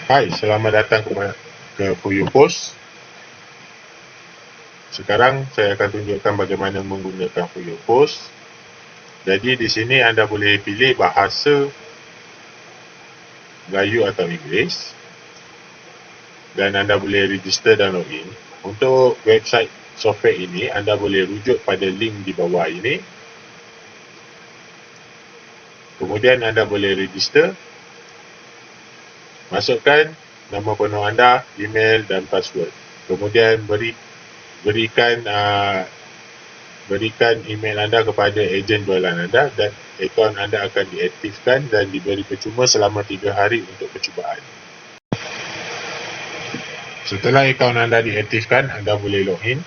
Hai, selamat datang ke Fuyu Post. Sekarang saya akan tunjukkan bagaimana menggunakan Fuyu Post. Jadi di sini anda boleh pilih bahasa Melayu atau Inggeris dan anda boleh register dan login. Untuk website software ini, anda boleh rujuk pada link di bawah ini. Kemudian anda boleh register. Masukkan nama penuh anda, email dan password. Kemudian berikan email anda kepada ejen jualan anda dan akaun anda akan diaktifkan dan diberi percuma selama 3 hari untuk percubaan. Setelah akaun anda diaktifkan, anda boleh login.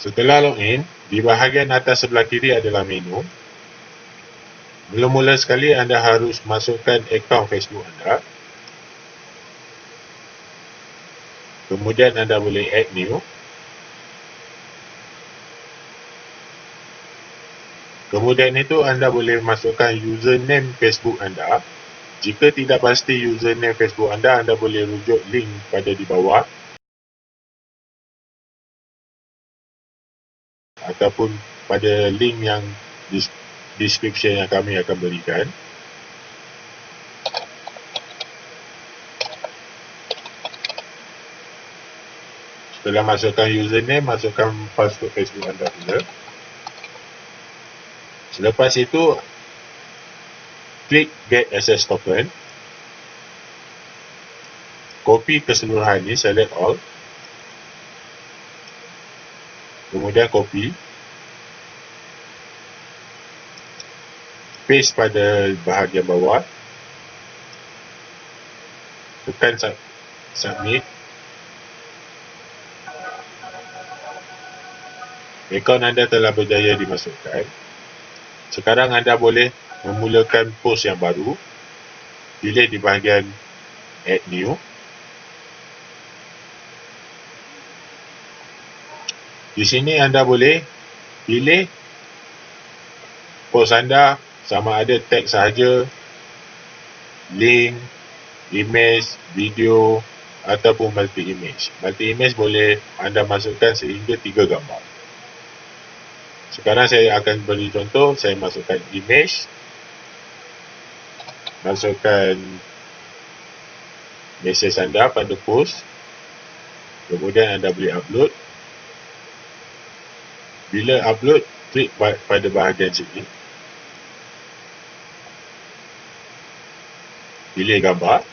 Setelah login, di bahagian atas sebelah kiri adalah menu. Mula-mula sekali anda harus masukkan akaun Facebook anda. Kemudian anda boleh add new. Kemudian itu anda boleh masukkan username Facebook anda. Jika tidak pasti username Facebook anda boleh rujuk link pada di bawah ataupun pada link yang description yang kami akan berikan. Setelah masukkan username, masukkan password Facebook anda pula. Selepas itu, klik get access token. Copy keseluruhan ini, select all. Kemudian copy. Paste pada bahagian bawah. Tekan submit. Akaun anda telah berjaya dimasukkan. Sekarang anda boleh memulakan post yang baru. Pilih di bahagian add new. Di sini anda boleh pilih post anda sama ada teks sahaja, link, image, video ataupun multi image. Multi image boleh anda masukkan sehingga 3 gambar. Sekarang saya akan beri contoh. Saya masukkan image, masukkan mesej anda pada post, kemudian anda boleh upload. Bila upload, klik pada bahagian sini, pilih gambar.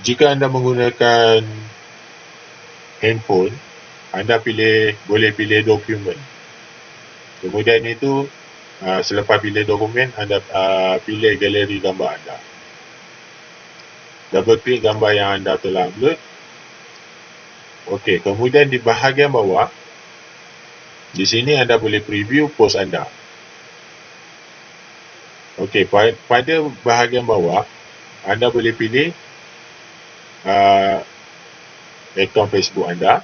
Jika anda menggunakan handphone, anda boleh pilih dokumen. Kemudian itu, selepas pilih dokumen, anda pilih galeri gambar anda. Double klik gambar yang anda telah upload. Okey, kemudian di bahagian bawah, di sini anda boleh preview post anda. Okey, pada bahagian bawah, anda boleh pilih akaun Facebook anda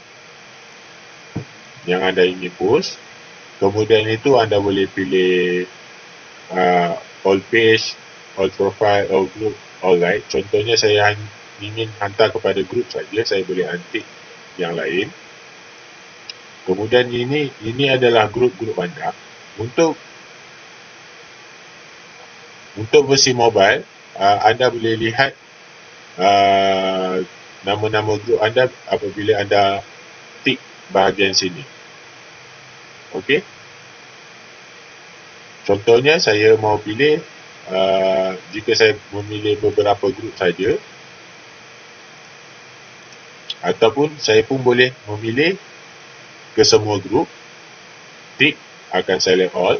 yang anda ingin post. Kemudian itu anda boleh pilih all page, all profile, all group, all like. Contohnya saya ingin hantar kepada grup saja, saya boleh antik yang lain. Kemudian ini adalah grup-grup anda. Untuk versi mobile, anda boleh lihat nama-nama grup anda apabila anda tik bahagian sini. Okey. Contohnya saya mau pilih, jika saya memilih beberapa grup saja, ataupun saya pun boleh memilih ke semua grup, tik akan select all,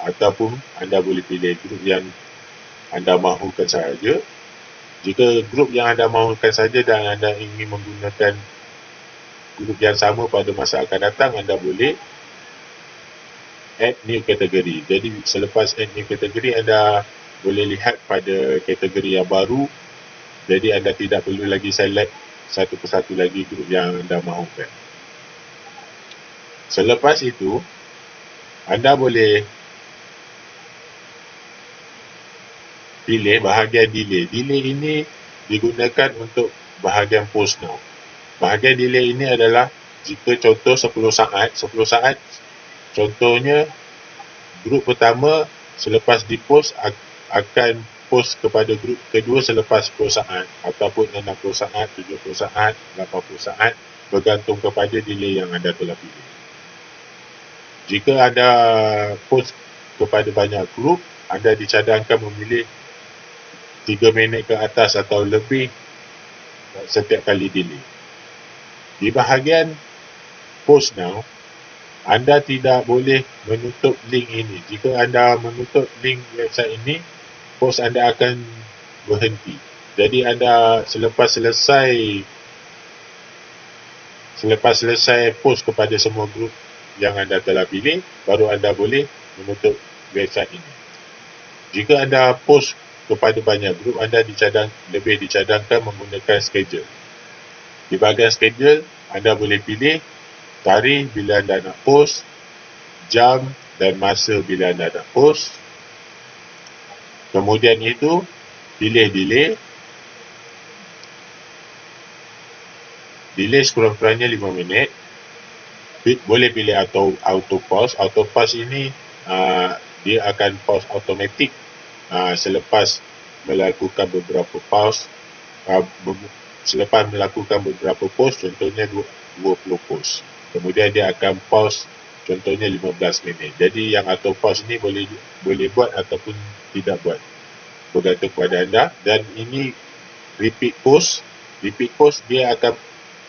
ataupun anda boleh pilih grup yang anda mahukan sahaja. Jika grup yang anda mahukan saja dan anda ingin menggunakan grup yang sama pada masa akan datang, anda boleh add new category. Jadi selepas add new category, anda boleh lihat pada kategori yang baru, jadi anda tidak perlu lagi select satu persatu lagi grup yang anda mahukan. Selepas itu, anda boleh pilih bahagian delay. Delay ini digunakan untuk bahagian post now. Bahagian delay ini adalah jika contoh 10 saat, contohnya grup pertama selepas di post akan post kepada grup kedua selepas 10 saat, ataupun 60 saat, 70 saat, 80 saat, bergantung kepada delay yang anda telah pilih. Jika anda post kepada banyak grup, anda dicadangkan memilih 3 minit ke atas atau lebih setiap kali delay. Di bahagian post now, anda tidak boleh menutup link ini. Jika anda menutup link website ini, post anda akan berhenti. Jadi anda selepas selesai post kepada semua grup yang anda telah pilih, baru anda boleh menutup website ini. Jika anda post kepada banyak grup, anda lebih dicadangkan menggunakan schedule. Di bahagian schedule, anda boleh pilih tarikh bila anda nak post, jam dan masa bila anda nak post. Kemudian itu, pilih delay. Delay sekurang-kurangnya 5 minit. Boleh pilih auto pause. Auto pause ini dia akan pause automatik selepas melakukan beberapa pause. Selepas melakukan beberapa post, contohnya 20 post. Kemudian dia akan pause contohnya 15 minit. Jadi yang auto pause ni boleh buat ataupun tidak buat, bergantung kepada anda. Dan ini repeat post. Repeat post dia akan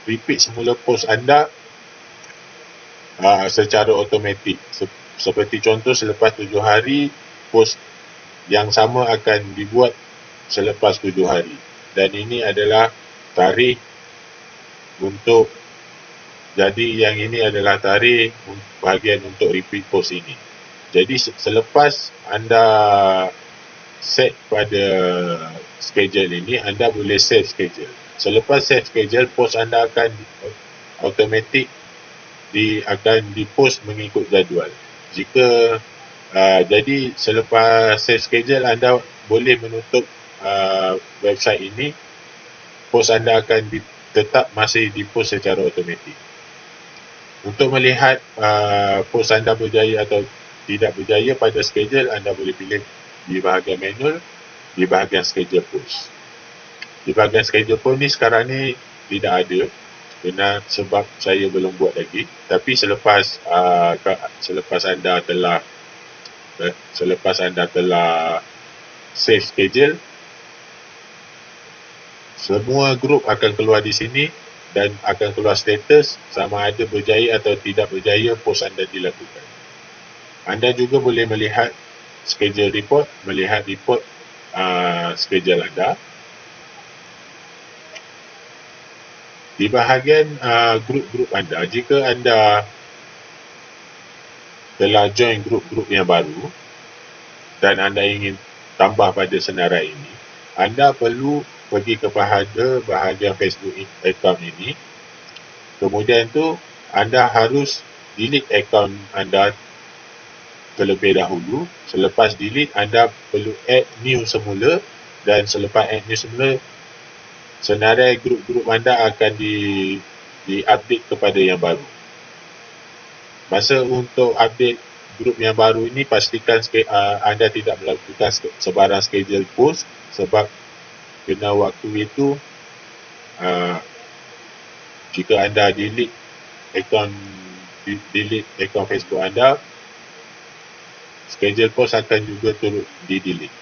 repeat semula post anda secara automatik. Seperti contoh, selepas 7 hari, post yang sama akan dibuat selepas 7 hari. Dan ini adalah tarikh untuk, jadi yang ini adalah tarikh bahagian untuk repeat post ini. Jadi selepas anda set pada schedule ini, anda boleh save schedule. Selepas save schedule, post anda akan automatik akan dipost mengikut jadual. Jika jadi selepas save schedule, anda boleh menutup website ini. Post anda akan tetap masih dipost secara automatik. Untuk melihat post anda berjaya atau tidak berjaya pada schedule, anda boleh pilih di bahagian manual, di bahagian schedule post. Di bahagian schedule post ni sekarang ni tidak ada, sebab saya belum buat lagi. Tapi selepas anda telah save schedule, semua grup akan keluar di sini dan akan keluar status sama ada berjaya atau tidak berjaya post anda dilakukan. Anda juga boleh melihat schedule report, melihat report schedule anda. Di bahagian grup-grup anda, jika anda telah join grup-grup yang baru dan anda ingin tambah pada senarai ini, anda perlu pergi kepada bahagian Facebook account ini. Kemudian tu anda harus delete account anda terlebih dahulu. Selepas delete, anda perlu add new semula, dan selepas add new semula, senarai grup-grup anda akan di-update kepada yang baru. Masa untuk update grup yang baru ini, pastikan anda tidak melakukan sebarang schedule post, sebab kena waktu itu jika anda delete akaun Facebook anda, schedule post akan juga turut di-delete.